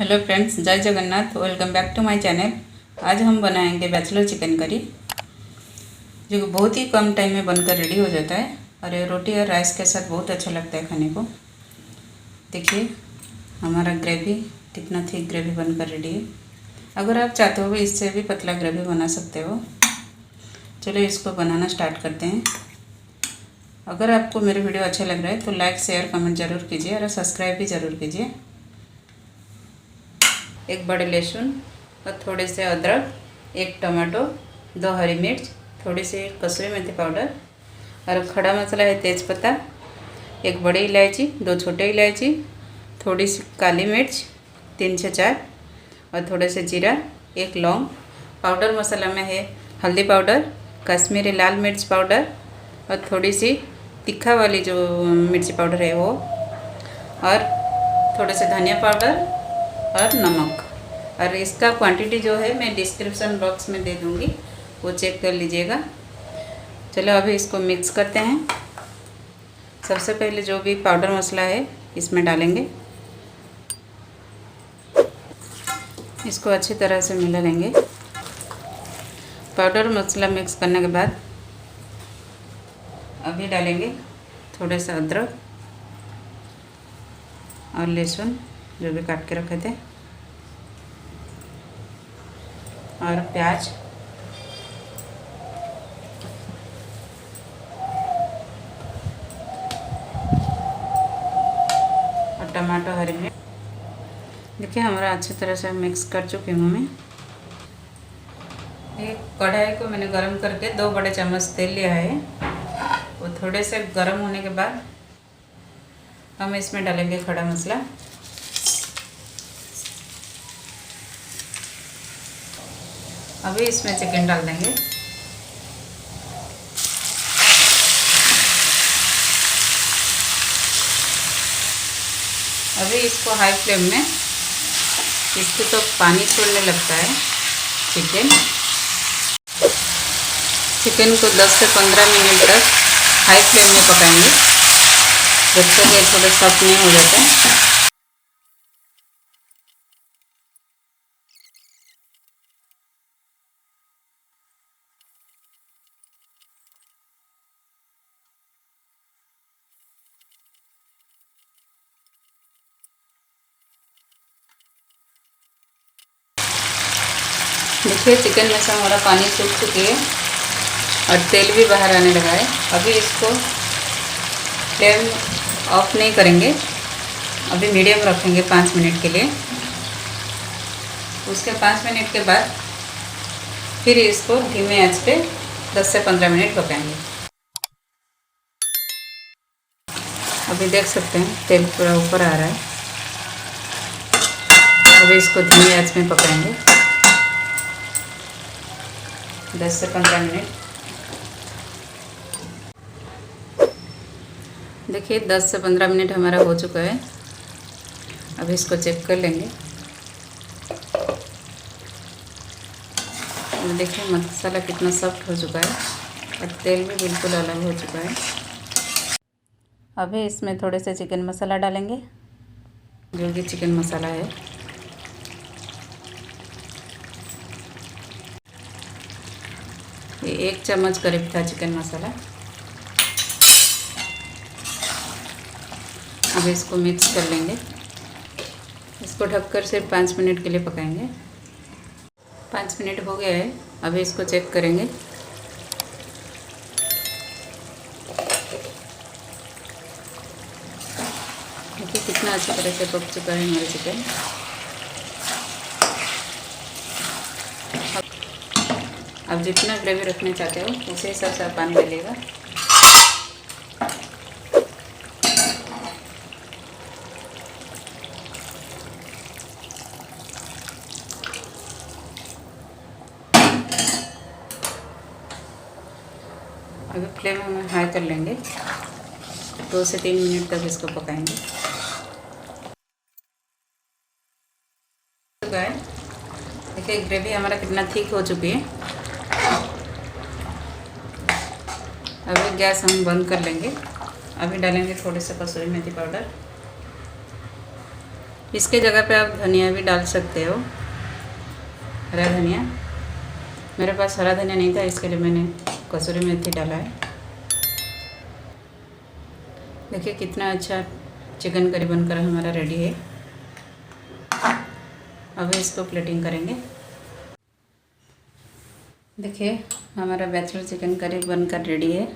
Hello friends, जय Jagannath. Welcome back to my channel. आज हम बनाएंगे बैचलर चिकन करी, जो बहुत ही कम टाइम में बनकर रेडी हो जाता है और ये रोटी और राइस के साथ बहुत अच्छा लगता है खाने को। देखिए हमारा ग्रेवी कितना थिक ग्रेवी बनकर रेडी है। अगर आप चाहते हो इससे भी पतला ग्रेवी बना सकते हो। चलो इसको बनाना स्टार्ट करते हैं। अगर आपको मेरे वीडियो अच्छा लग रहा है तो लाइक शेयर कमेंट ज़रूर कीजिए और सब्सक्राइब भी ज़रूर कीजिए। एक बड़े लहसुन और थोड़े से अदरक, एक टमाटो, 2 हरी मिर्च, थोड़ी सी कसूरी मेथी पाउडर और खड़ा मसाला है तेज़पत्ता, एक बड़ी इलायची, 2 छोटे इलायची, थोड़ी सी काली मिर्च 3 से 4 और थोड़े से जीरा, एक लौंग। पाउडर मसाला में है हल्दी पाउडर, कश्मीरी लाल मिर्च पाउडर और थोड़ी सी तीखा वाली जो मिर्ची पाउडर है वो, और थोड़े से धनिया पाउडर और नमक। और इसका क्वांटिटी जो है मैं डिस्क्रिप्शन बॉक्स में दे दूँगी, वो चेक कर लीजिएगा। चलो अभी इसको मिक्स करते हैं। सबसे पहले जो भी पाउडर मसाला है इसमें डालेंगे। इसको अच्छी तरह से मिला लेंगे। पाउडर मसाला मिक्स करने के बाद अभी डालेंगे थोड़े से अदरक और लहसुन जो भी काट के रखे थे, और प्याज, और टमाटो, हरी मिर्च। देखिए हमारा अच्छी तरह से मिक्स कर चुकी हूँ मैं। एक कढ़ाई को मैंने गरम करके 2 बड़े चम्मच तेल लिया है। वो थोड़े से गरम होने के बाद हम इसमें डालेंगे खड़ा मसाला। अभी इसमें चिकन डाल देंगे। अभी इसको हाई फ्लेम में, इसको तो पानी छोड़ने लगता है चिकन को 10 से 15 मिनट तक हाई फ्लेम में पकाएंगे, जब तक ये थोड़ा सॉफ्ट नहीं हो जाता है। देखिए चिकन में से हमारा पानी सूख चुकी है और तेल भी बाहर आने लगा है। अभी इसको फ्लेम ऑफ नहीं करेंगे, अभी मीडियम रखेंगे 5 मिनट के लिए। उसके 5 मिनट के बाद फिर इसको धीमे आंच पे 10 से 15 मिनट पकाएंगे। अभी देख सकते हैं तेल पूरा ऊपर आ रहा है। अभी इसको धीमे आंच में पकाएंगे 10 से 15 मिनट। देखिए 10 से 15 मिनट हमारा हो चुका है। अभी इसको चेक कर लेंगे। देखिए मसाला कितना सॉफ्ट हो चुका है और तेल भी बिल्कुल अलग हो चुका है। अभी इसमें थोड़े से चिकन मसाला डालेंगे, जो कि चिकन मसाला है। ये 1 चम्मच करीब था चिकन मसाला। अब इसको मिक्स कर लेंगे। इसको ढककर सिर्फ 5 मिनट के लिए पकाएंगे। 5 मिनट हो गया है। अभी इसको चेक करेंगे। देखिए कितना अच्छी तरह से पक चुका है हमारा चिकन। अब जितना ग्रेवी रखना चाहते हो उसी हिसाब से आप पानी डालिएगा। अभी फ्लेम हम हाई कर लेंगे, 2 से 3 मिनट तक इसको पकाएंगे। देखिए ग्रेवी हमारा कितना थिक हो चुकी है। अभी गैस हम बंद कर लेंगे। अभी डालेंगे थोड़े से कसूरी मेथी पाउडर इसके जगह पे आप धनिया भी डाल सकते हो, हरा धनिया। मेरे पास हरा धनिया नहीं था, इसके लिए मैंने कसूरी मेथी डाला है। देखिए कितना अच्छा चिकन करी बनकर हमारा रेडी है। अब इसको प्लेटिंग करेंगे। देखिए हमारा बैचलर चिकन करी बनकर रेडी है।